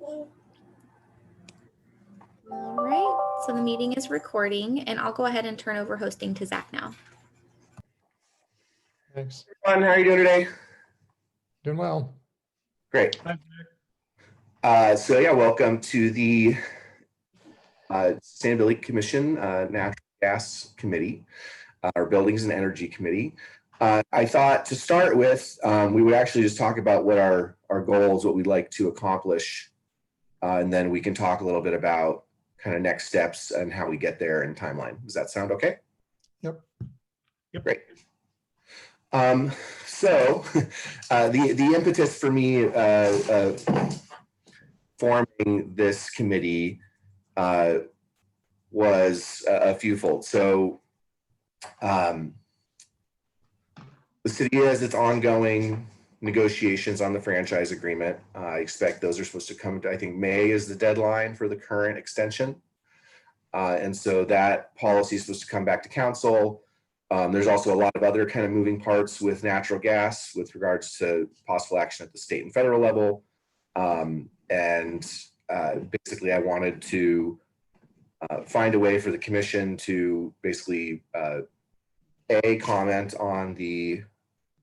All right, so the meeting is recording and I'll go ahead and turn over hosting to Zach now. Thanks. How are you doing today? Doing well. Great. So yeah, welcome to the Sustainability Commission Natural Gas Committee, our Buildings and Energy Committee. I thought to start with, we would actually just talk about what our goals, what we'd like to accomplish, and then we can talk a little bit about kind of next steps and how we get there and timeline. Does that sound okay? Yep. Great. So the impetus for me forming this committee was a fewfold. So the city has its ongoing negotiations on the franchise agreement. I expect those are supposed to come to, I think May is the deadline for the current extension. And so that policy is supposed to come back to council. There's also a lot of other kind of moving parts with natural gas with regards to possible action at the state and federal level. Basically I wanted to find a way for the commission to basically comment on the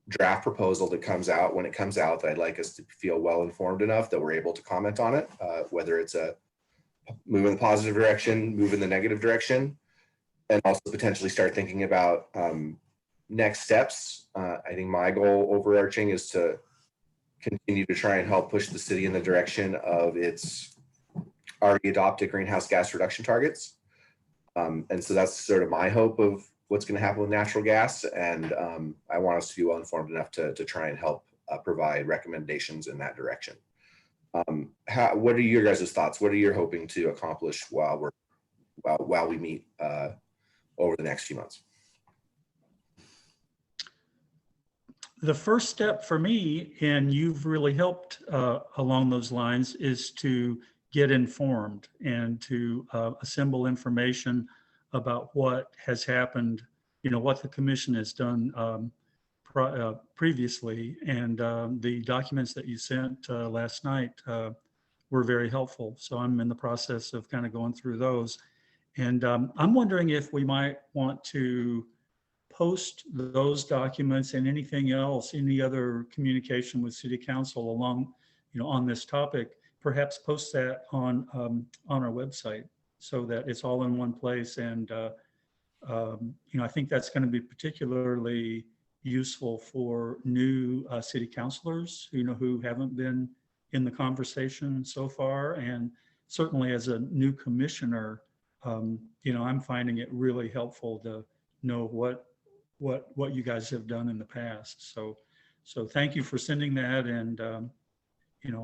draft proposal that comes out. When it comes out, that I'd like us to feel well informed enough that we're able to comment on it, whether it's a move in the positive direction, move in the negative direction, and also potentially start thinking about next steps. I think my goal overarching is to continue to try and help push the city in the direction of its already adopted greenhouse gas reduction targets. And so that's sort of my hope of what's going to happen with natural gas. And I want us to be well informed enough to try and help provide recommendations in that direction. What are your guys' thoughts? What are you hoping to accomplish while we meet over the next few months? The first step for me, and you've really helped along those lines, is to get informed and to assemble information about what has happened, what the commission has done previously. And the documents that you sent last night were very helpful. So I'm in the process of kind of going through those. And I'm wondering if we might want to post those documents and anything else, any other communication with City Council along, on this topic, perhaps post that on our website so that it's all in one place. And I think that's going to be particularly useful for new city councilors, who haven't been in the conversation so far, and certainly as a new commissioner. I'm finding it really helpful to know what you guys have done in the past. So thank you for sending that. And,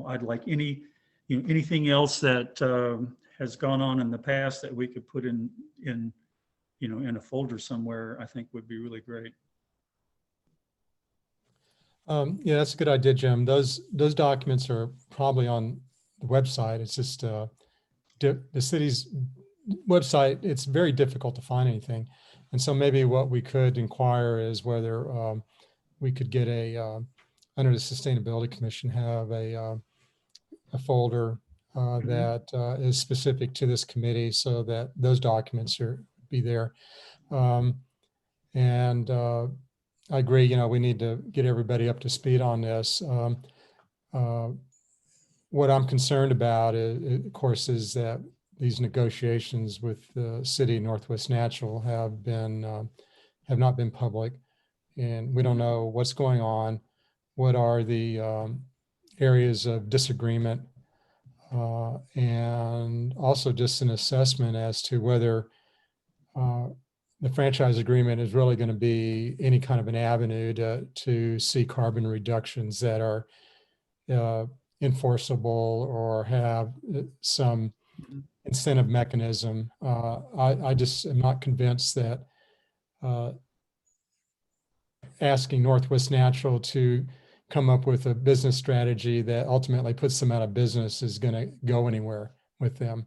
I'd like anything else that has gone on in the past that we could put in a folder somewhere, I think would be really great. Yeah, that's a good idea, Jim. Those documents are probably on the website. It's just the city's website. It's very difficult to find anything. And so maybe what we could inquire is whether we could get under the Sustainability Commission, have a folder that is specific to this committee so that those documents be there. I agree, we need to get everybody up to speed on this. What I'm concerned about, of course, is that these negotiations with the city of Northwest Natural have not been public, and we don't know what's going on. What are the areas of disagreement, and also just an assessment as to whether the franchise agreement is really going to be any kind of an avenue to see carbon reductions that are enforceable or have some incentive mechanism. I just am not convinced that asking Northwest Natural to come up with a business strategy that ultimately puts them out of business is going to go anywhere with them,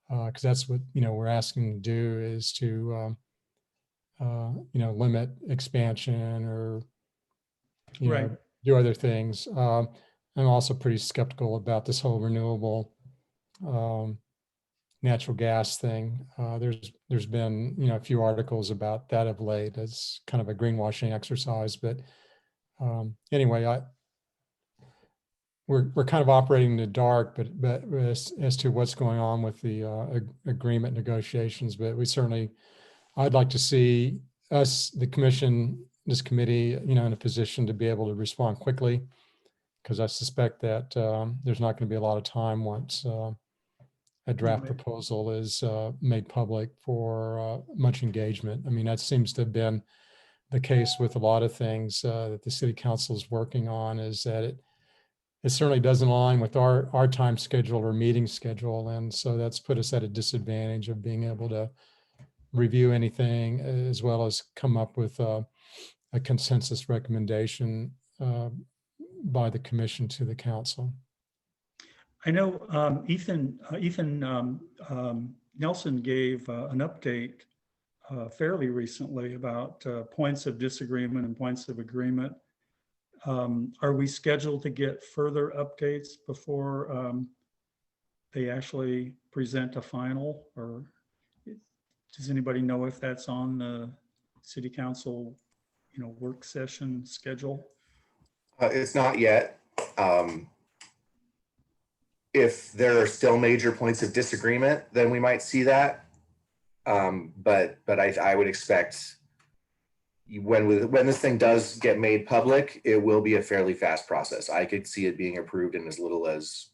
because that's what we're asking to do, is to limit expansion or do other things. I'm also pretty skeptical about this whole renewable natural gas thing. There's been, a few articles about that of late as kind of a greenwashing exercise, but anyway, we're kind of operating in the dark, but as to what's going on with the agreement negotiations, but I'd like to see us, the commission, this committee, in a position to be able to respond quickly, because I suspect that there's not going to be a lot of time once a draft Right. proposal is made public for much engagement. I mean, that seems to have been the case with a lot of things that the city council is working on, is that it certainly doesn't align with our time schedule or meeting schedule. And so that's put us at a disadvantage of being able to review anything, as well as come up with a consensus recommendation by the commission to the council. I know Ethan Nelson gave an update fairly recently about points of disagreement and points of agreement. Are we scheduled to get further updates before they actually present a final, or does anybody know if that's on the city council, work session schedule? It's not yet. If there are still major points of disagreement, then we might see that. But I would expect when this thing does get made public, it will be a fairly fast process. I could see it being approved in as little as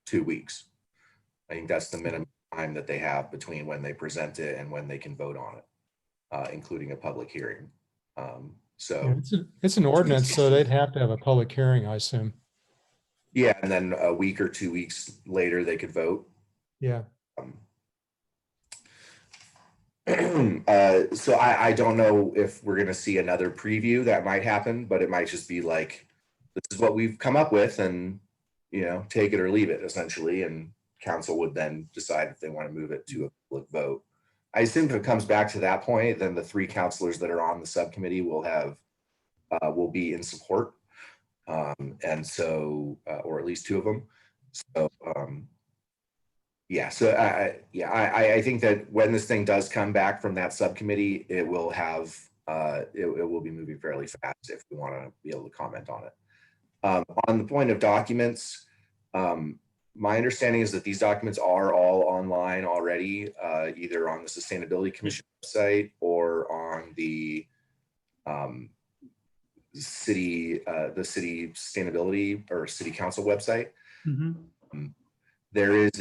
2 weeks. I think that's the minimum time that they have between when they present it and when they can vote on it, including a public hearing. So it's an ordinance, so they'd have to have a public hearing, I assume. yeah, and then a week or 2 weeks later they could vote. Yeah. So I don't know if we're going to see another preview. That might happen, but it might just be like, this is what we've come up with, and take it or leave it, essentially. And council would then decide if they want to move it to a public vote. I assume if it comes back to that point, then the 3 councilors that are on the subcommittee will be in support, and so or at least 2 of them. So yeah, so I think that when this thing does come back from that subcommittee, it will have it will be moving fairly fast if we want to be able to comment on it. On the point of documents, my understanding is that these documents are all online already, either on the Sustainability Commission website or on the city sustainability or city council website. Mm-hmm. There is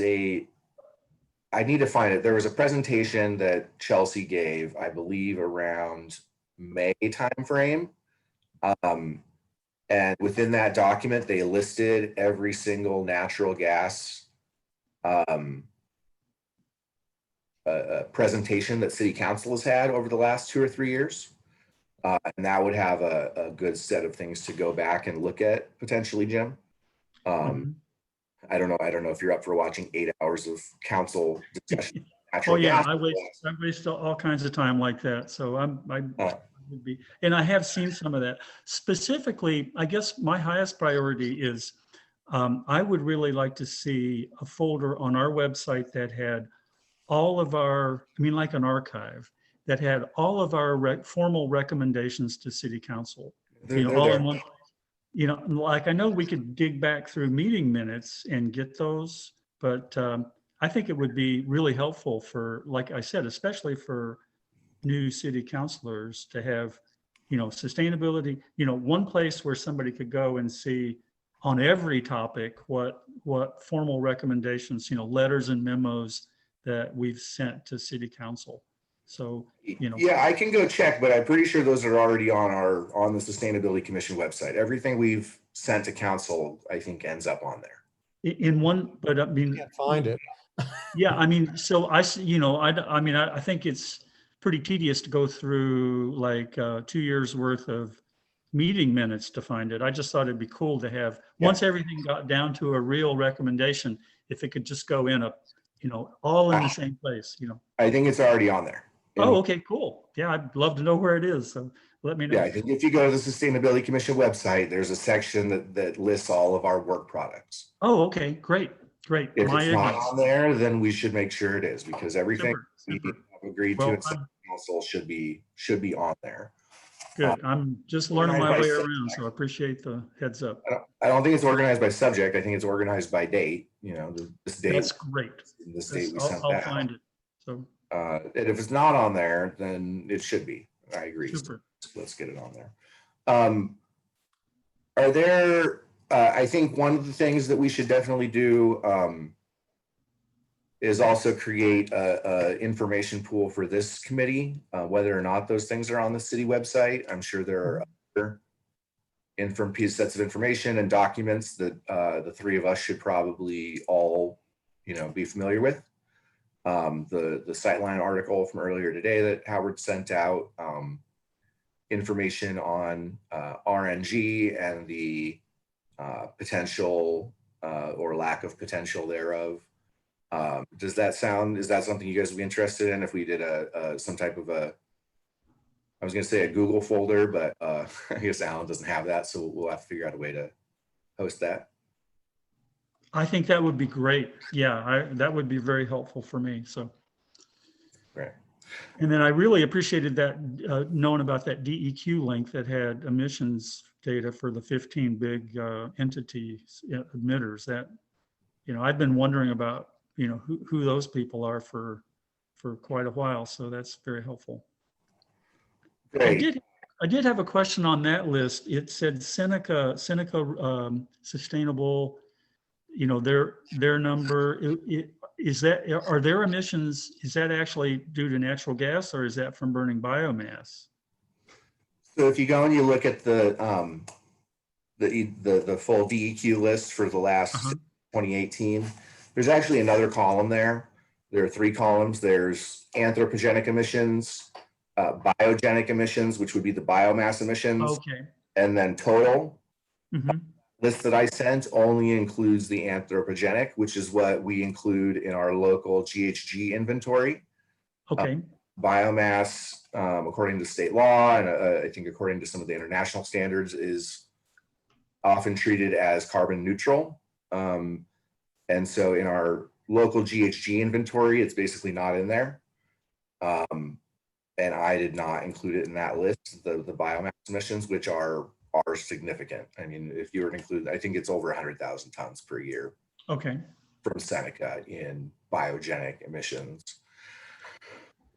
I need to find it. There was a presentation that Chelsea gave, I believe, around May timeframe. And within that document, they listed every single natural gas presentation that City Council has had over the last 2 or 3 years. And that would have a good set of things to go back and look at potentially, Jim. Mm-hmm. I don't know if you're up for watching 8 hours of council discussion. Oh yeah, I waste all kinds of time like that. So I would be, and I have seen some of that. Specifically, I guess my highest priority is I would really like to see a folder on our website that had all of our, like an archive, that had all of our formal recommendations to City Council. All in one. Like I know we could dig back through meeting minutes and get those, but I think it would be really helpful for, like I said, especially for new city councilors to have, sustainability, one place where somebody could go and see on every topic what formal recommendations, letters and memos that we've sent to City Council. So, yeah, I can go check, but I'm pretty sure those are already on the Sustainability Commission website. Everything we've sent to council, I think, ends up on there. In one, but I mean, Can't find it. Yeah, so I think it's pretty tedious to go through like 2 years worth of meeting minutes to find it. I just thought it'd be cool to have, once everything got down to a real recommendation, if it could just go in all in the same place, I think it's already on there. Oh, okay, cool. Yeah, I'd love to know where it is. So let me know. Yeah, I think if you go to the Sustainability Commission website, there's a section that lists all of our work products. Oh, okay, great. Great. If My it's not ignorance. on there, then we should make sure it is, because everything Super, we super. have agreed to Well, in city council should be on there. Good. I'm just learning my way around, so I appreciate the heads up. I don't think it's organized by subject. I think it's organized by date, this date. That's great. This date we I'll sent I'll that. find it. So And if it's not on there, then it should be. I agree. super. Let's get it on there. Are there, I think one of the things that we should definitely do is also create a information pool for this committee, whether or not those things are on the city website. I'm sure there are other sets of information and documents that the three of us should probably all, be familiar with. The Sightline article from earlier today that Howard sent out, information on RNG and the potential or lack of potential thereof. Is that something you guys would be interested in if we did some type of I was going to say a Google folder, but I guess Alan doesn't have that, so we'll have to figure out a way to host that. I think that would be great. Yeah, that would be very helpful for me. So, Right. And then I really appreciated that knowing about that DEQ link that had emissions data for the 15 big entities emitters. That, I've been wondering about who those people are for quite a while. So that's very helpful. Great. I did have a question on that list. It said Seneca Sustainable, their number. Are their emissions, is that actually due to natural gas, or is that from burning biomass? So if you go and you look at the full DEQ list for the last 2018, there's actually another column there. There are 3 columns. There's anthropogenic emissions, biogenic emissions, which would be the biomass emissions, Okay. and then total. Mm-hmm. List that I sent only includes the anthropogenic, which is what we include in our local GHG inventory. Okay. Biomass, according to state law, and I think according to some of the international standards, is often treated as carbon neutral. And so in our local GHG inventory, it's basically not in there. And I did not include it in that list, the biomass emissions, which are significant. I mean, if you were to include, I think it's over 100,000 tons per year. Okay. From Seneca in biogenic emissions,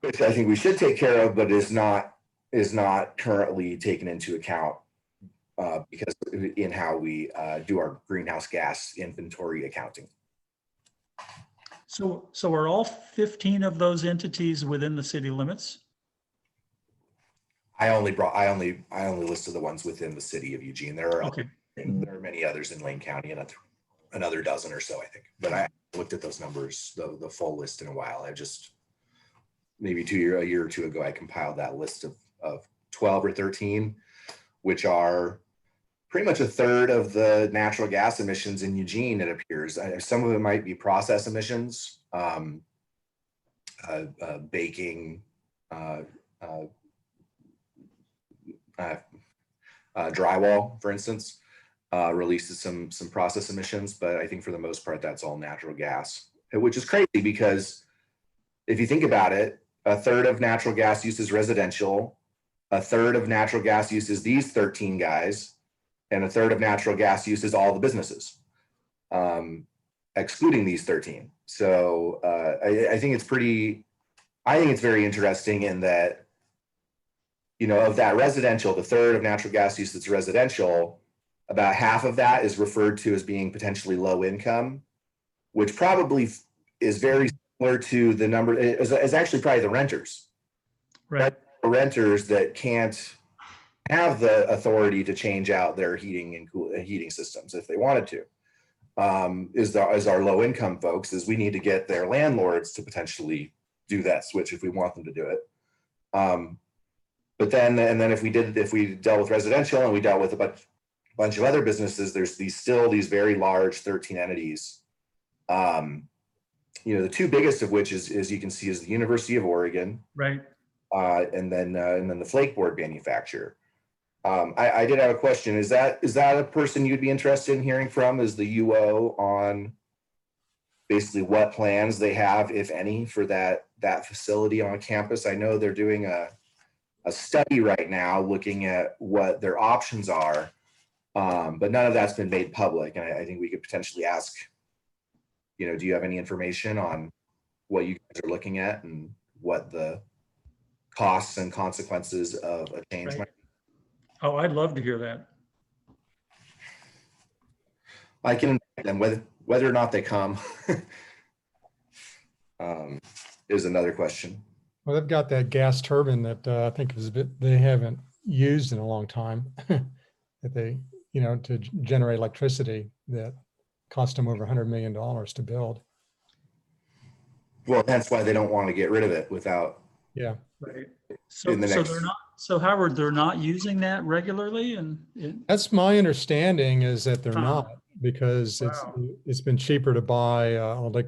which I think we should take care of, but is not currently taken into account because in how we do our greenhouse gas inventory accounting. So are all 15 of those entities within the city limits? I only listed the ones within the city of Eugene. There are many others in Lane County, and another dozen or so, I think. But I looked at those numbers, the full list, in a while. I just maybe a year or two ago, I compiled that list of 12 or 13, which are pretty much a third of the natural gas emissions in Eugene. It appears some of it might be process emissions, baking. Drywall, for instance, releases some process emissions, but I think for the most part, that's all natural gas, which is crazy because if you think about it, a third of natural gas use is residential, a third of natural gas use is these 13 guys, and a third of natural gas use is all the businesses, excluding these 13. So I think it's very interesting in that, of that residential, the third of natural gas use that's residential, about half of that is referred to as being potentially low income, which probably is very similar to the number, is actually probably the renters. Right. The renters that can't have the authority to change out their heating systems if they wanted to. Is our low income folks, is we need to get their landlords to potentially do that switch if we want them to do it. But then if we dealt with residential and we dealt with a bunch of other businesses, there's still these very large 13 entities. The 2 biggest of which is you can see is the University of Oregon, right, and then the flakeboard manufacturer. I did have a question. Is that a person you'd be interested in hearing from? Is the UO on basically what plans they have, if any, for that facility on campus. I know they're doing a study right now looking at what their options are, but none of that's been made public. And I think we could potentially ask, do you have any information on what you guys are looking at and what the costs and consequences of a change Right. might be? Oh, I'd love to hear that. I can invite them, whether or not they come is another question. Well, they've got that gas turbine that I think is a bit, they haven't used in a long time that they, to generate electricity that cost them over $100 million to build. Well, that's why they don't want to get rid of it without. Yeah. Right. So, In the so next- they're not, so Howard, they're not using that regularly and That's my understanding, is that they're Huh. not, because Wow. it's been cheaper to buy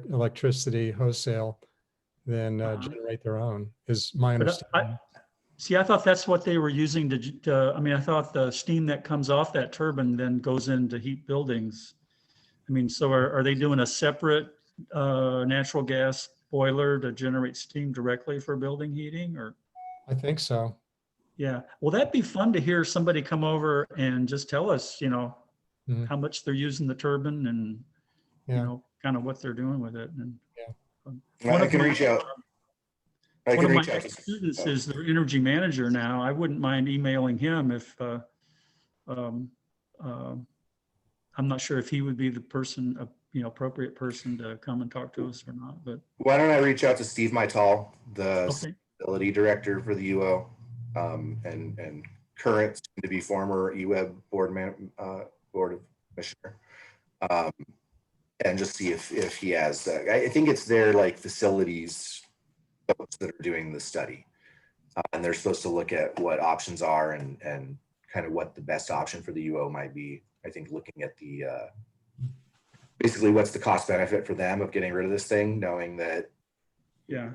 electricity wholesale than Uh-huh. generate their own, is my But understanding. see, I thought that's what they were using I mean, I thought the steam that comes off that turbine then goes in to heat buildings. I mean, so are they doing a separate natural gas boiler to generate steam directly for building heating, or? I think so. Yeah, well, that'd be fun to hear somebody come over and just tell us, Mhm. how much they're using the turbine and, Yeah. kind of what they're doing with it. And Yeah. One I of can my- reach out. I One can of my reach out. ex-students is their energy manager now. I wouldn't mind emailing him if, I'm not sure if he would be the person, appropriate person to come and talk to us or not, but, Why don't I reach out to Steve Mytal, the okay. facility director for the UO, and current, soon to be former EWEB board of commissioner, and just see if he has. I think it's their facilities folks that are doing the study, and they're supposed to look at what options are and kind of what the best option for the UO might be. I think looking at the basically what's the cost benefit for them of getting rid of this thing, knowing that Yeah,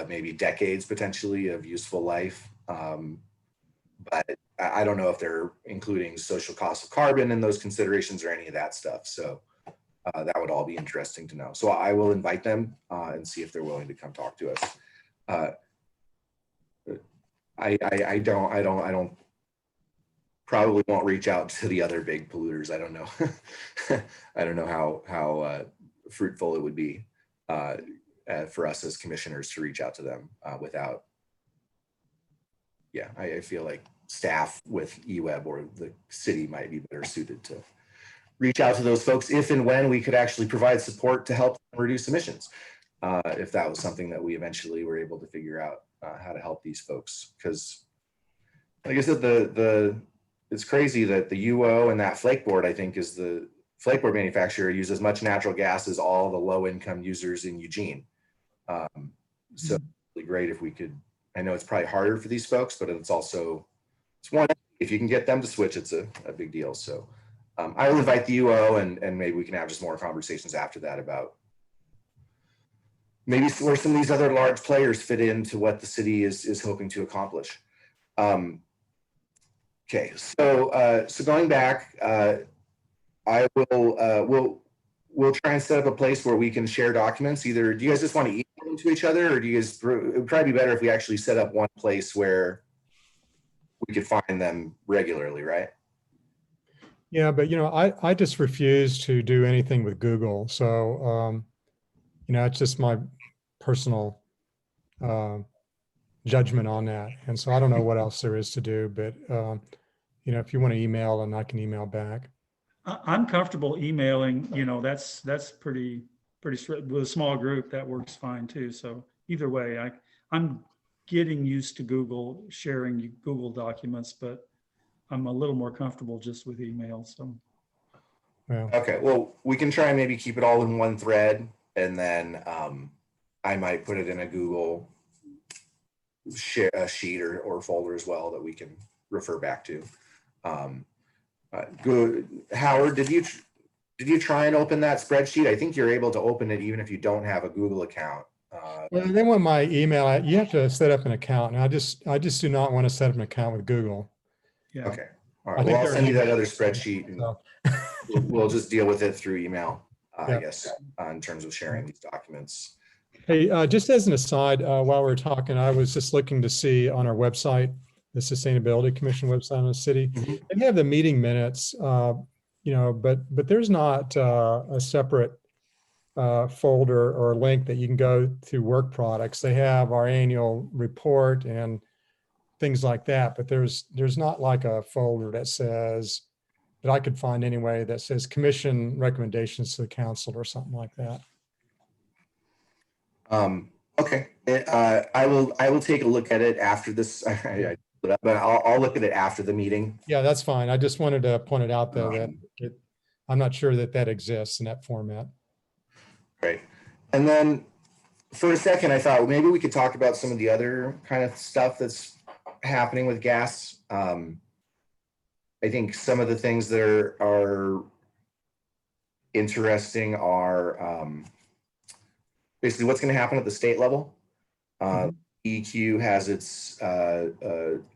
maybe decades potentially of useful life. But I don't know if they're including social cost of carbon in those considerations or any of that stuff. So that would all be interesting to know. So I will invite them and see if they're willing to come talk to us. I don't probably won't reach out to the other big polluters. I don't know. I don't know how fruitful it would be for us as commissioners to reach out to them without. Yeah, I feel like staff with EWEB or the city might be better suited to reach out to those folks if and when we could actually provide support to help them reduce emissions. If that was something that we eventually were able to figure out how to help these folks. Because like I said, it's crazy that the UO and that flake board, I think, is the flake board manufacturer uses as much natural gas as all the low income users in Eugene. So it'd be great if we could. I know it's probably harder for these folks, but it's one, if you can get them to switch, it's a big deal. So I will invite the UO and maybe we can have just more conversations after that about maybe where some of these other large players fit into what the city is hoping to accomplish. Okay, so going back, I will we'll try and set up a place where we can share documents. Either do you guys just want to email them to each other, or do you guys, it would probably be better if we actually set up one place where we could find them regularly, right? Yeah, but I just refuse to do anything with Google. So it's just my personal judgment on that. And so I don't know what else there is to do, but if you want to email, and I can email back. I'm comfortable emailing, that's pretty straight. With a small group, that works fine too. So either way, I'm getting used to Google, sharing Google documents, but I'm a little more comfortable just with email. So. Well, Okay, well, we can try and maybe keep it all in one thread, and then I might put it in a Google share a sheet or folder as well that we can refer back to. Good. Howard, did you try and open that spreadsheet? I think you're able to open it even if you don't have a Google account. well, they want my email. You have to set up an account, and I just do not want to set up an account with Google. Yeah. Okay. All I right. think Well, I'll they're send you that email- other spreadsheet, and So, we'll just deal with it through email. I Yeah. guess, in terms of sharing these documents. Hey, just as an aside, while we're talking, I was just looking to see on our website, the Sustainability Commission website in the city, Mhm. they have the meeting minutes, but there's not a separate folder or link that you can go to work products. They have our annual report and things like that, but there's not like a folder that says, that I could find anyway, that says commission recommendations to the council or something like that. Okay, I will take a look at it after this. But I'll look at it after the meeting. Yeah, that's fine. I just wanted to point it out though, that Um, I'm not sure that exists in that format. Right. And then for a second, I thought maybe we could talk about some of the other kind of stuff that's happening with gas. I think some of the things that are interesting are basically what's going to happen at the state level. EQ has its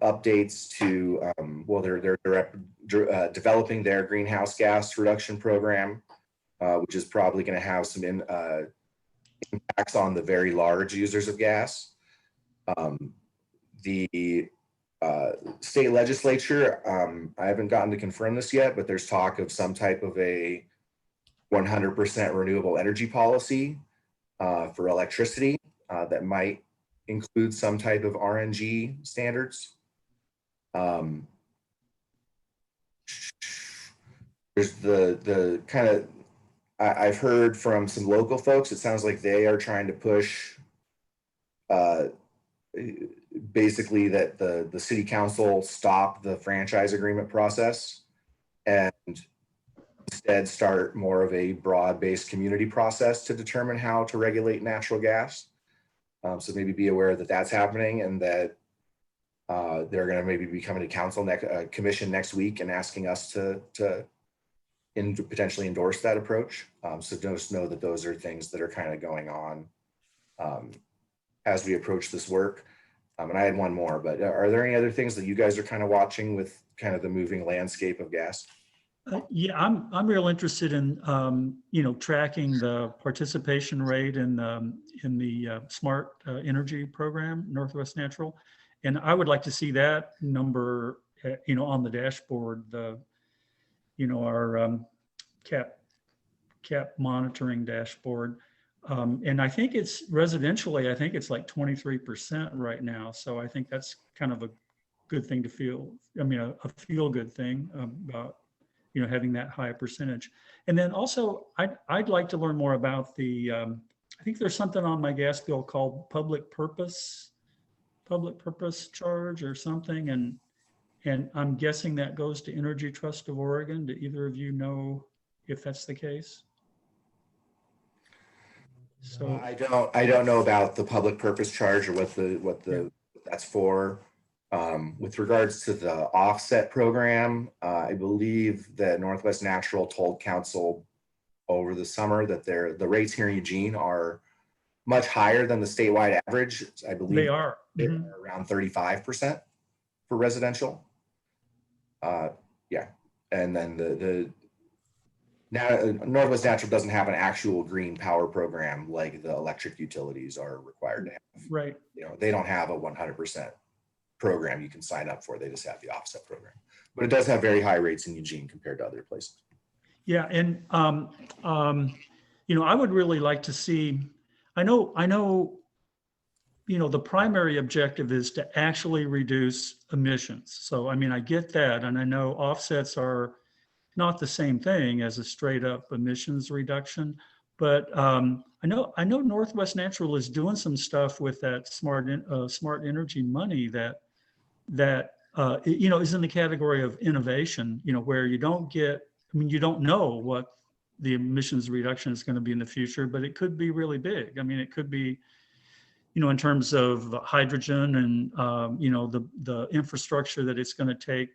updates to, well, they're developing their greenhouse gas reduction program, which is probably going to have some impacts on the very large users of gas. The state legislature, I haven't gotten to confirm this yet, but there's talk of some type of a 100% renewable energy policy for electricity that might include some type of RNG standards. There's the kind of, I've heard from some local folks, it sounds like they are trying to push basically that the city council stop the franchise agreement process and instead start more of a broad-based community process to determine how to regulate natural gas. So maybe be aware that that's happening, and that they're going to maybe be coming to commission next week and asking us to potentially endorse that approach. So just know that those are things that are kind of going on as we approach this work. And I had one more, but are there any other things that you guys are kind of watching with kind of the moving landscape of gas? Yeah, I'm real interested in tracking the participation rate in the smart energy program, Northwest Natural, and I would like to see that number on the dashboard. Our cap monitoring dashboard, and I think it's residentially. I think it's like 23% right now. So I think that's kind of a good thing to feel. I mean, a feel good thing about having that high percentage. And then also, I'd like to learn more about the, I think there's something on my gas bill called public purpose charge or something. And I'm guessing that goes to Energy Trust of Oregon. Do either of you know if that's the case? So I don't know about the public purpose charge or what that's for. With regards to the offset program, I believe that Northwest Natural told council over the summer that the rates here in Eugene are much higher than the statewide average. I believe they are around 35% for residential. Yeah, and then now Northwest Natural doesn't have an actual green power program like the electric utilities are required to have. Right. They don't have a 100% program you can sign up for. They just have the offset program, but it does have very high rates in Eugene compared to other places. Yeah, and I would really like to see. I know. The primary objective is to actually reduce emissions. So I mean, I get that, and I know offsets are not the same thing as a straight up emissions reduction, but I know Northwest Natural is doing some stuff with that smart energy money that is in the category of innovation, where you don't know what the emissions reduction is going to be in the future, but it could be really big. I mean, it could be, in terms of hydrogen and, the infrastructure that it's going to take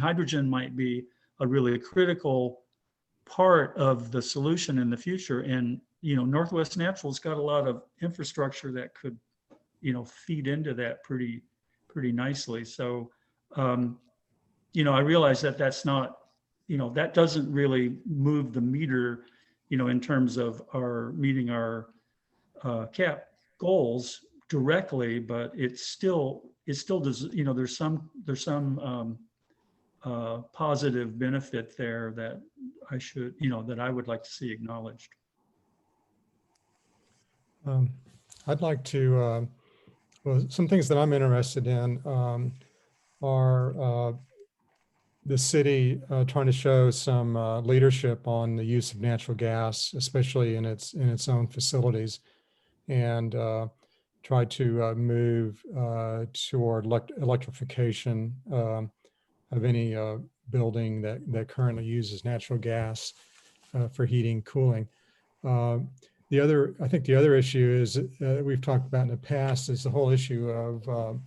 hydrogen might be a really critical part of the solution in the future. And, Northwest Natural's got a lot of infrastructure that could, feed into that pretty nicely. So, I realize that that's not, that doesn't really move the meter, in terms of our meeting our cap goals directly, but it still does, there's some positive benefit there that that I would like to see acknowledged. I'd like to, well, some things that I'm interested in are the city trying to show some leadership on the use of natural gas, especially in its own facilities, and try to move toward electrification of any building that currently uses natural gas for heating, cooling. I think the other issue is we've talked about in the past is the whole issue of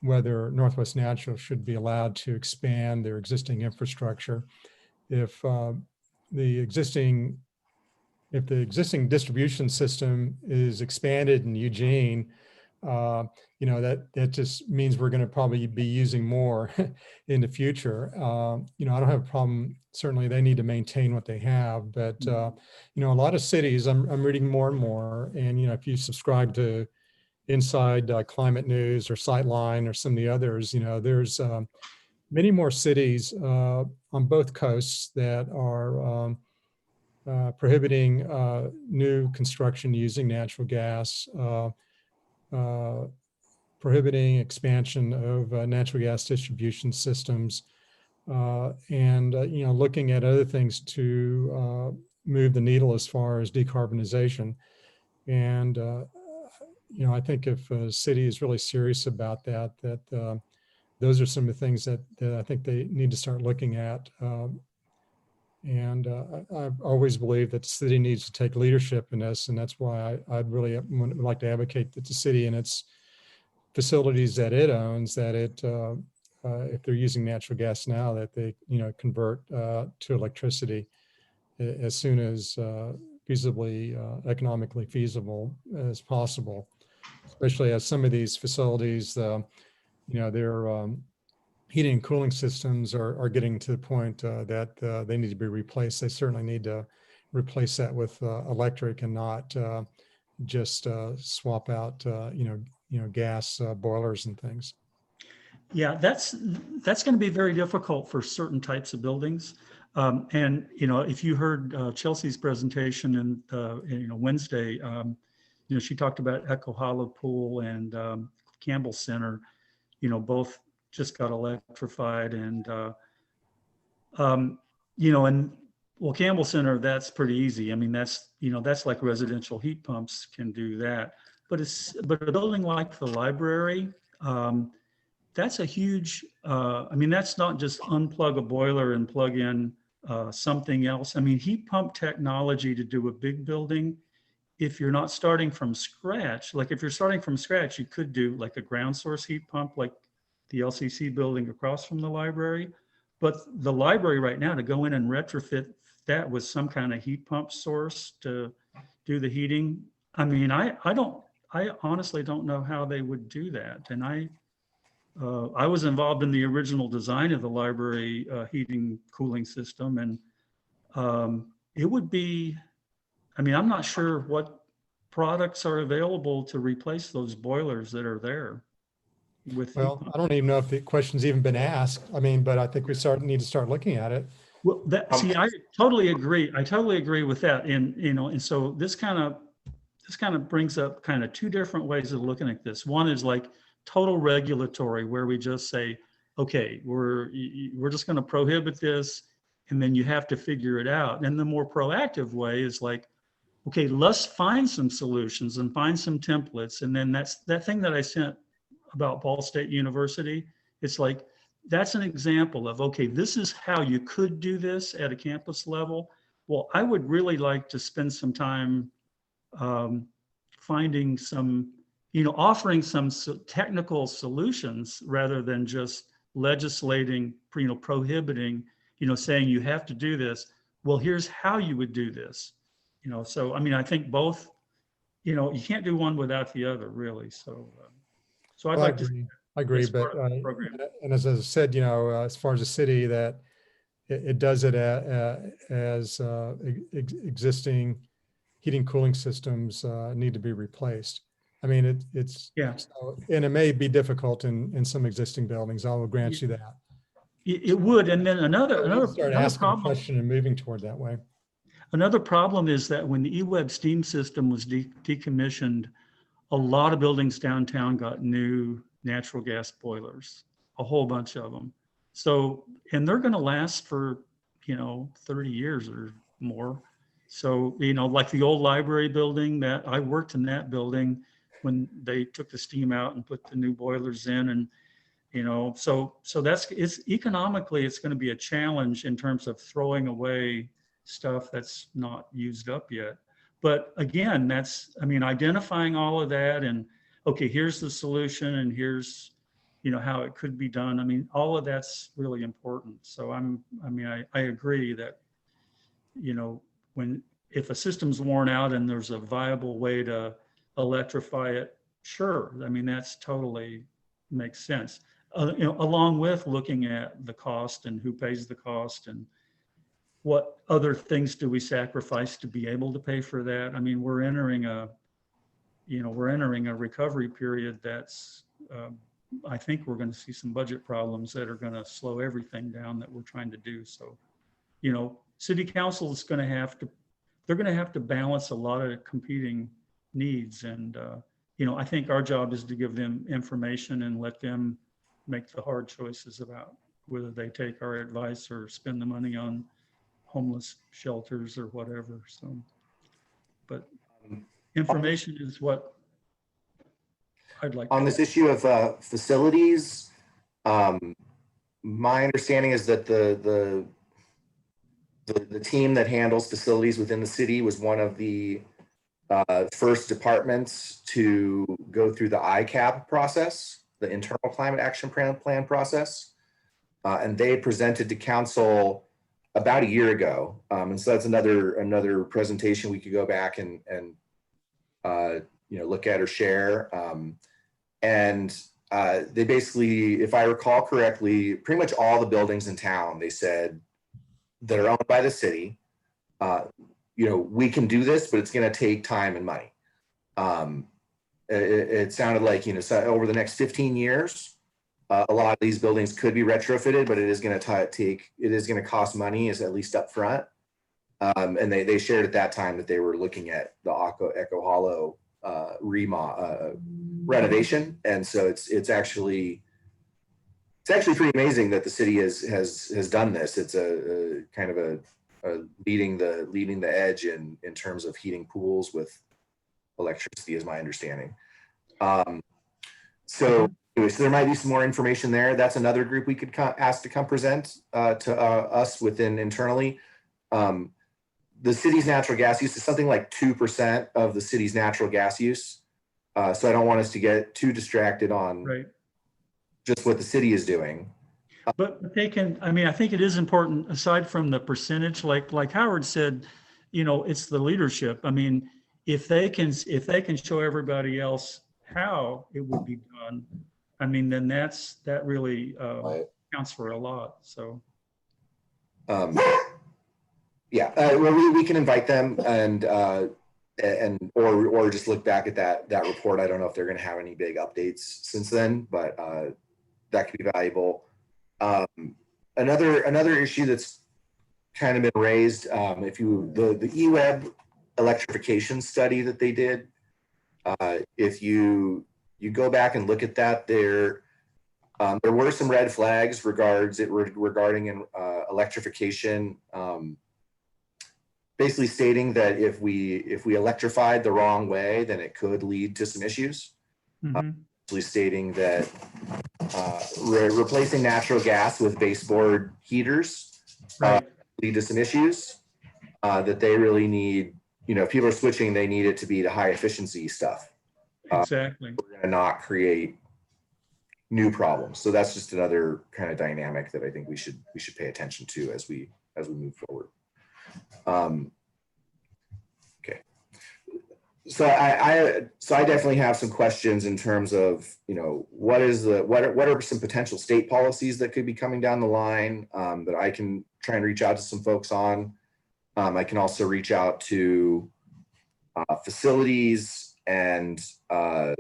whether Northwest Natural should be allowed to expand their existing infrastructure. If the existing distribution system is expanded in Eugene, that just means we're going to probably be using more in the future. I don't have a problem. Certainly, they need to maintain what they have, but a lot of cities, I'm reading more and more, and if you subscribe to Inside Climate News or Sightline or some of the others, there's many more cities on both coasts that are prohibiting new construction using natural gas, prohibiting expansion of natural gas distribution systems, and looking at other things to move the needle as far as decarbonization. And I think if a city is really serious about that, those are some of the things that I think they need to start looking at. And I've always believed that the city needs to take leadership in this, and that's why I'd really would like to advocate that the city and its facilities that it owns, that if they're using natural gas now, that they convert to electricity as soon as feasibly, economically feasible as possible. Especially as some of these facilities, their heating and cooling systems are getting to the point that they need to be replaced. They certainly need to replace that with electric and not just swap out, gas boilers and things. Yeah, that's going to be very difficult for certain types of buildings. And if you heard Chelsea's presentation and Wednesday, she talked about Echo Hollow Pool and Campbell Center. Both just got electrified, and Campbell Center, that's pretty easy. I mean, that's like residential heat pumps can do that. But a building like the library, that's a huge. That's not just unplug a boiler and plug in something else. I mean, heat pump technology to do a big building, if you're not starting from scratch, like if you're starting from scratch, you could do like a ground source heat pump, like the LCC building across from the library. But the library right now, to go in and retrofit that with some kind of heat pump source to do the heating, I honestly don't know how they would do that. And I was involved in the original design of the library heating cooling system, and it would be, I'm not sure what products are available to replace those boilers that are there. Well, I don't even know if the question's even been asked. But I think we need to start looking at it. Well, I totally agree. I totally agree with that. And so this kind of brings up kind of two different ways of looking at this. One is like total regulatory, where we just say, okay, we're just going to prohibit this, and then you have to figure it out. And the more proactive way is like, okay, let's find some solutions and find some templates. And then that thing that I sent about Ball State University, it's like, that's an example of, okay, this is how you could do this at a campus level. Well, I would really like to spend some time finding some, offering some technical solutions rather than just legislating, prohibiting, saying you have to do this. Well, here's how you would do this. So, I think both, you can't do one without the other, really. So, I'd like to. I agree, but and as I said, as far as the city, that it does it as existing heating cooling systems need to be replaced. I mean, it's, Yeah. so, and it may be difficult in some existing buildings. I will grant you that. It would. And then another Start asking the problem. question and moving toward that way. Another problem is that when the EWEB steam system was decommissioned, a lot of buildings downtown got new natural gas boilers, a whole bunch of them. So, and they're going to last for, 30 years or more. So, like the old library building that I worked in that building when they took the steam out and put the new boilers in. And, so it's economically, it's going to be a challenge in terms of throwing away stuff that's not used up yet. But again, identifying all of that and, okay, here's the solution and here's, how it could be done. All of that's really important. So I agree that, if a system's worn out and there's a viable way to electrify it, sure. That's totally makes sense. Along with looking at the cost and who pays the cost and what other things do we sacrifice to be able to pay for that? We're entering a recovery period that's, I think we're going to see some budget problems that are going to slow everything down that we're trying to do. So, city council is going to have to balance a lot of competing needs. And, I think our job is to give them information and let them make the hard choices about whether they take our advice or spend the money on homeless shelters or whatever. So, but information is what I'd like on this issue of facilities. My understanding is that the team that handles facilities within the city was one of the first departments to go through the ICAP process, the internal climate action plan process, and they presented to council about a year ago. And so that's another presentation we could go back and look at or share. They basically, if I recall correctly, pretty much all the buildings in town, they said, that are owned by the city, we can do this, but it's going to take time and money. It sounded like, so over the next 15 years, a lot of these buildings could be retrofitted, but it is going to cost money, is at least up front. And they shared at that time that they were looking at the Echo Hollow renovation. And so it's actually pretty amazing that the city has done this. It's a kind of a leading the edge in terms of heating pools with electricity, is my understanding. So there might be some more information there. That's another group we could ask to come present to us within internally. The city's natural gas use is something like 2% of the city's natural gas use. So I don't want us to get too distracted on just what the city is doing. But they can, I think it is important, aside from the percentage, like Howard said, it's the leadership. If they can show everybody else how it would be done, then that really counts for a lot. So. Well, we can invite them or just look back at that report. I don't know if they're going to have any big updates since then, but that could be valuable. Another issue that's kind of been raised, the EWEB electrification study that they did, if you go back and look at that, there were some red flags regarding electrification. Basically stating that if we electrified the wrong way, then it could lead to some issues. Stating that replacing natural gas with baseboard heaters lead to some issues. That they really need, if people are switching, they need it to be the high efficiency stuff. Exactly. We're going to not create new problems. So that's just another kind of dynamic that I think we should pay attention to as we move forward. Okay. so I definitely have some questions in terms of, what are some potential state policies that could be coming down the line, that I can try and reach out to some folks on. I can also reach out to facilities and the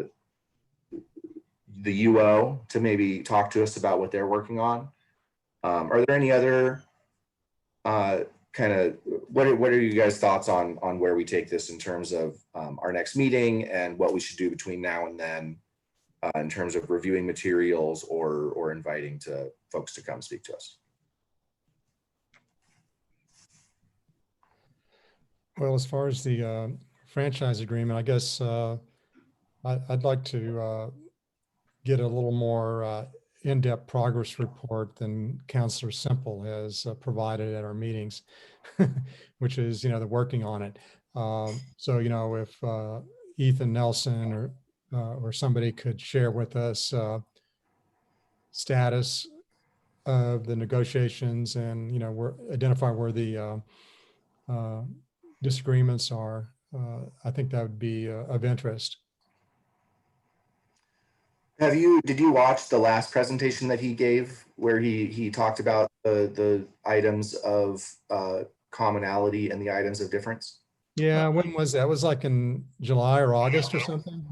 UO to maybe talk to us about what they're working on. Are there any other what are you guys' thoughts on where we take this in terms of our next meeting and what we should do between now and then in terms of reviewing materials or inviting folks to come speak to us? Well, as far as the franchise agreement, I guess I'd like to get a little more in-depth progress report than Councillor Semple has provided at our meetings, which is, they're working on it. So, if Ethan Nelson or somebody could share with us status of the negotiations and, identify where the disagreements are, I think that would be of interest. Did you watch the last presentation that he gave where he talked about the items of commonality and the items of difference? Yeah, when was that? It was like in July or August or something?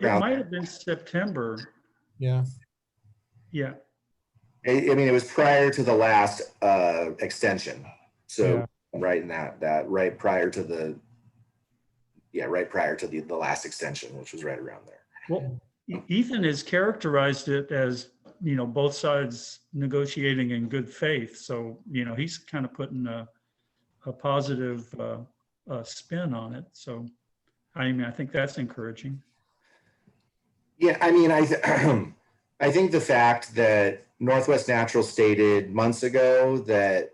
It might have been September. Yeah. I mean, it was prior to the last extension. So right in that right prior to the last extension, which was right around there. Well, Ethan has characterized it as, both sides negotiating in good faith. So, he's kind of putting a positive spin on it. So, I think that's encouraging. Yeah, I mean, I think the fact that Northwest Natural stated months ago that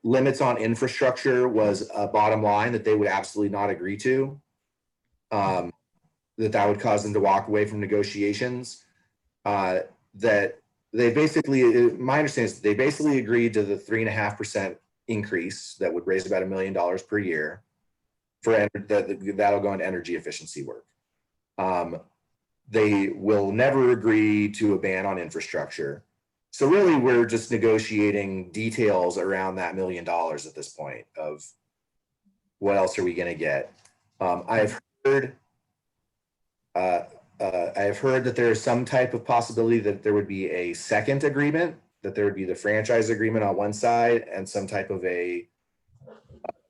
limits on infrastructure was a bottom line that they would absolutely not agree to, that would cause them to walk away from negotiations, that they basically, my understanding is they basically agreed to the 3.5% increase that would raise about $1 million per year for that'll go into energy efficiency work. They will never agree to a ban on infrastructure. So really, we're just negotiating details around that $1 million at this point of what else are we going to get. I've heard that there is some type of possibility that there would be a second agreement, that there would be the franchise agreement on one side and some type of a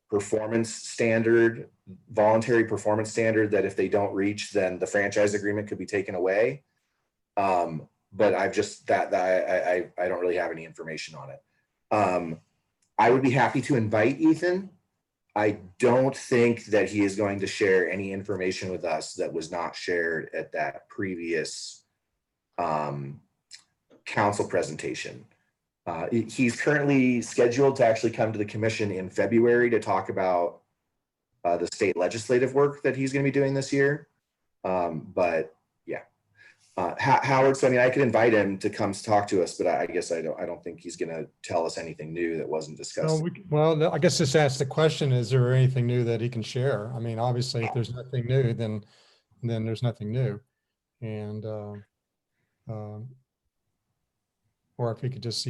performance standard, voluntary performance standard that if they don't reach, then the franchise agreement could be taken away. But I've just I don't really have any information on it. I would be happy to invite Ethan. I don't think that he is going to share any information with us that was not shared at that previous council presentation. He's currently scheduled to actually come to the commission in February to talk about the state legislative work that he's going to be doing this year. But yeah, Howard. So I mean, I could invite him to come talk to us, but I guess I don't think he's going to tell us anything new that wasn't discussed. Well, I guess just ask the question: is there anything new that he can share? I mean, obviously, if there's nothing new, then there's nothing new, and or if he could just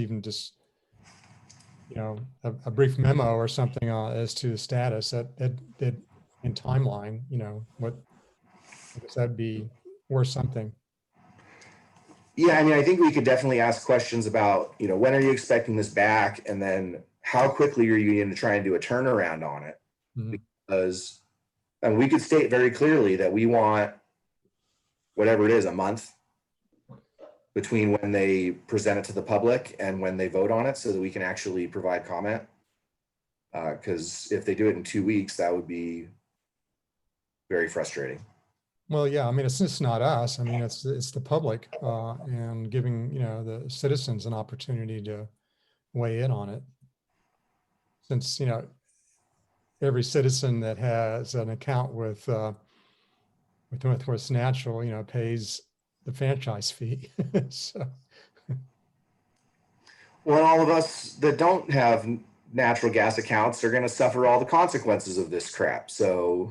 a brief memo or something as to the status that in timeline, what I guess that'd be worth something. Yeah, I mean, I think we could definitely ask questions about, when are you expecting this back? And then how quickly are you going to try and do a turnaround on it? Mm-hmm. Because, and we could state very clearly that we want whatever it is, a month between when they present it to the public and when they vote on it so that we can actually provide comment. Because if they do it in 2 weeks, that would be very frustrating. Well, yeah, I mean, it's just not us. I mean, it's the public and giving, the citizens an opportunity to weigh in on it. Since, every citizen that has an account with Northwest Natural, pays the franchise fee. So. Well, all of us that don't have natural gas accounts are going to suffer all the consequences of this crap. So,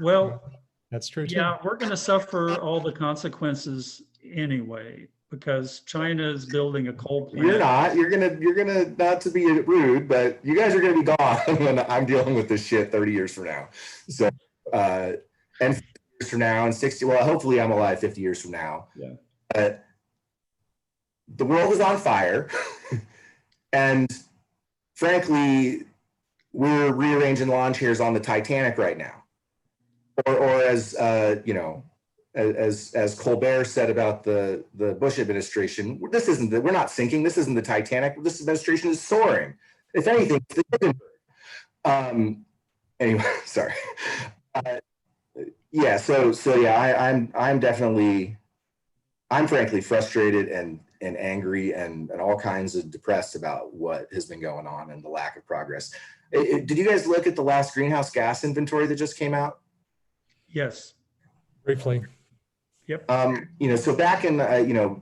Well, That's true too. yeah, we're going to suffer all the consequences anyway, because China is building a coal plant. you're not. You're gonna not to be rude, but you guys are gonna be gone when I'm dealing with this shit 30 years from now. So, and 50 years from now, and 60. Well, hopefully, I'm alive 50 years from now. Yeah. But the world is on fire, and frankly, we're rearranging lawn chairs on the Titanic right now, or as you know. As Colbert said about the Bush administration, we're not sinking. This isn't the Titanic. This administration is soaring. If anything, it's the Hindenburg. Anyway, sorry. Yeah. So yeah, I'm frankly frustrated and angry and all kinds of depressed about what has been going on and the lack of progress. Did you guys look at the last greenhouse gas inventory that just came out? Yes. Briefly. Yep. So back in,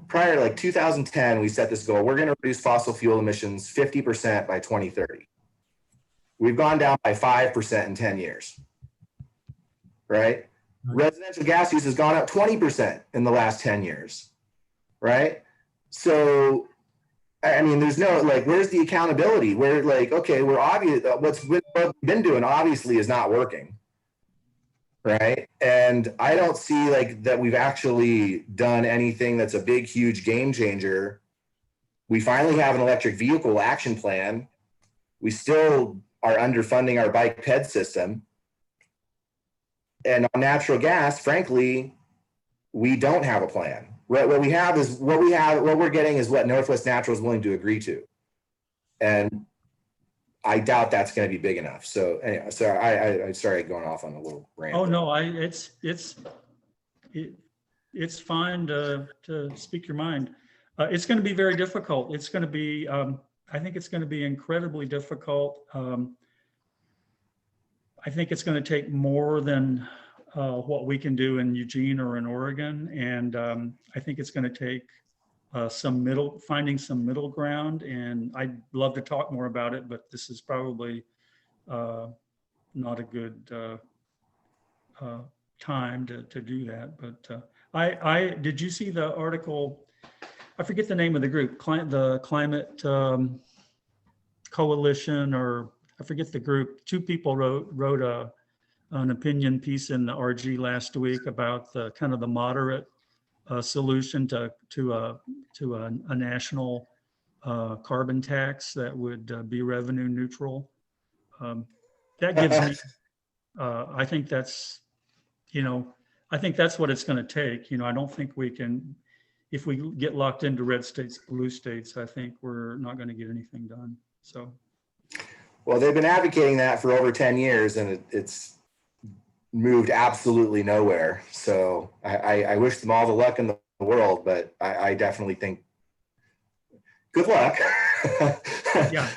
prior to like 2010, we set this goal. We're going to reduce fossil fuel emissions 50% by 2030. We've gone down by 5% in 10 years, right? Residential gas use has gone up 20% in the last 10 years, right? So, I mean, there's no, like, where's the accountability? We're like, okay, we're obvious, what we've been doing obviously is not working. Right. And I don't see like that we've actually done anything that's a big, huge game changer. We finally have an electric vehicle action plan. We still are underfunding our bike ped system. And on natural gas, frankly, we don't have a plan. What we're getting is what Northwest Natural is willing to agree to. And I doubt that's going to be big enough. So anyway, so I started going off on a little rant. Oh no, it's fine to speak your mind. It's going to be very difficult. It's going to be, I think it's going to be incredibly difficult. I think it's going to take more than what we can do in Eugene or in Oregon, and I think it's going to take finding some middle ground, and I'd love to talk more about it, but this is probably not a good time to do that. But did you see the article? I forget the name of the group, the Climate Coalition, or I forget the group. Two people wrote an opinion piece in the RG last week about the kind of the moderate solution to a national carbon tax that would be revenue neutral. That gives me, I think that's what it's going to take. I don't think we can, if we get locked into red states, blue states, I think we're not going to get anything done. So. Well, they've been advocating that for over 10 years and it's moved absolutely nowhere. So I wish them all the luck in the world, but I definitely think good luck. Yeah.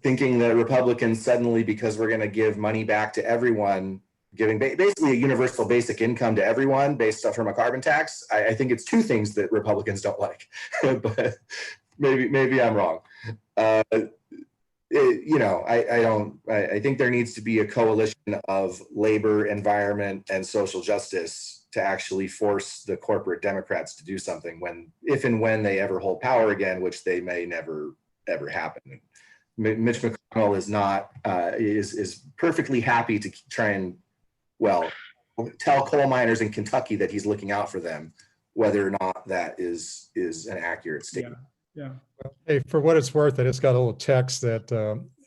Thinking that Republicans suddenly, because we're going to give money back to everyone, giving basically a universal basic income to everyone based from a carbon tax. I think it's two things that Republicans don't like, but maybe I'm wrong. I think there needs to be a coalition of labor, environment, and social justice to actually force the corporate Democrats to do something if and when they ever hold power again, which they may never, ever happen. Mitch McConnell is perfectly happy to try and, tell coal miners in Kentucky that he's looking out for them, whether or not that is an accurate statement. Yeah. Hey, for what it's worth, I just got a little text that,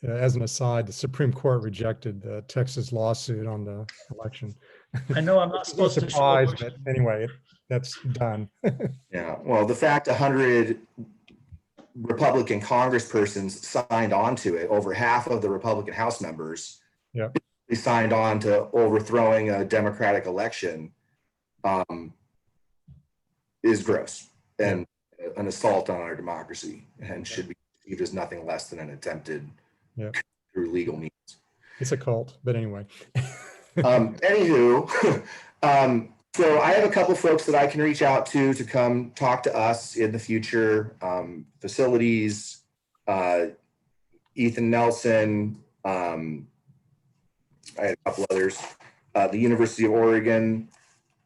as an aside, the Supreme Court rejected the Texas lawsuit on the election. I know I'm not supposed to show, but anyway, that's done. Yeah. Well, the fact 100 Republican congresspersons signed on to it, over half of the Republican House members, signed on to overthrowing a Democratic election, is gross and an assault on our democracy, and should be viewed as nothing less than an attempted through legal means. It's a cult, but anyway. Anywho, so I have a couple folks that I can reach out to come talk to us in the future. Facilities, Ethan Nelson, I had a couple others, the University of Oregon.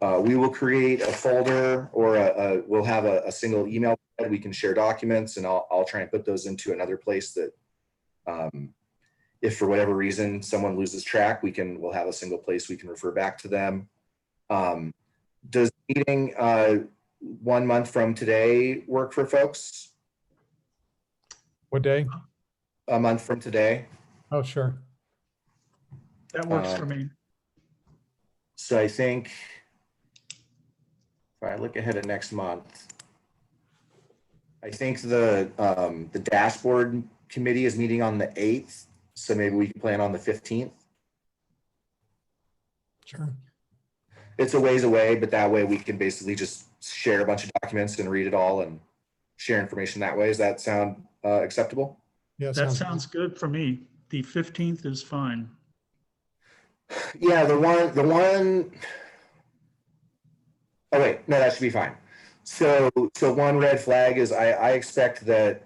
We will create a folder or we'll have a single email that we can share documents, and I'll try and put those into another place that if for whatever reason someone loses track, we'll have a single place we can refer back to them. Does meeting 1 month from today work for folks? What day? A month from today. Oh, sure. That works for me. So I think if I look ahead at next month, I think the dashboard committee is meeting on the 8th. So maybe we can plan on the 15th. Sure. It's a ways away, but that way we can basically just share a bunch of documents and read it all and share information that way. Does that sound acceptable? Yeah, That sounds good for me. The 15th is fine. Yeah, the one, oh wait, no, that should be fine. So one red flag is I expect that,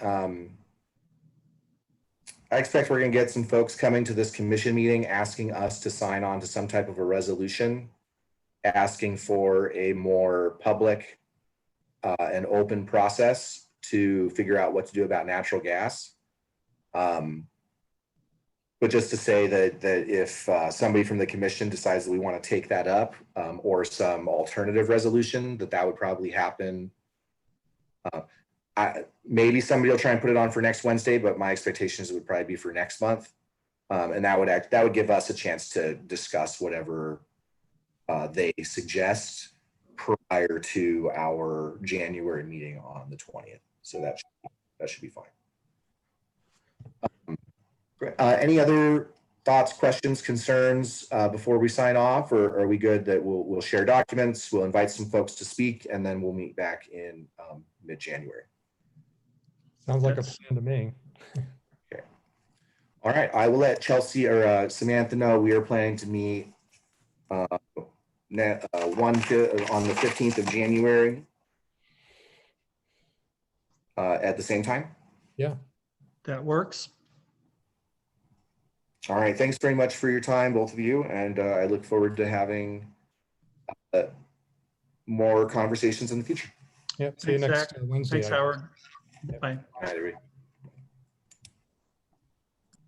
I expect we're gonna get some folks coming to this commission meeting asking us to sign on to some type of a resolution, asking for a more public and open process to figure out what to do about natural gas. But just to say that if somebody from the commission decides that we want to take that up or some alternative resolution, that would probably happen. Maybe somebody will try and put it on for next Wednesday, but my expectations would probably be for next month. And that would give us a chance to discuss whatever they suggest prior to our January meeting on the 20th. So that should be fine. Any other thoughts, questions, concerns before we sign off, or are we good that we'll share documents, we'll invite some folks to speak, and then we'll meet back in mid-January? Sounds like a plan to me. Okay. All right. I will let Chelsea or Samantha know we are planning to meet on the 15th of January at the same time. Yeah. That works. All right. Thanks very much for your time, both of you. And I look forward to having more conversations in the future. Yeah. See you Thanks, next Zach. Wednesday. Thanks, Howard. Yep. Bye. All right, everybody.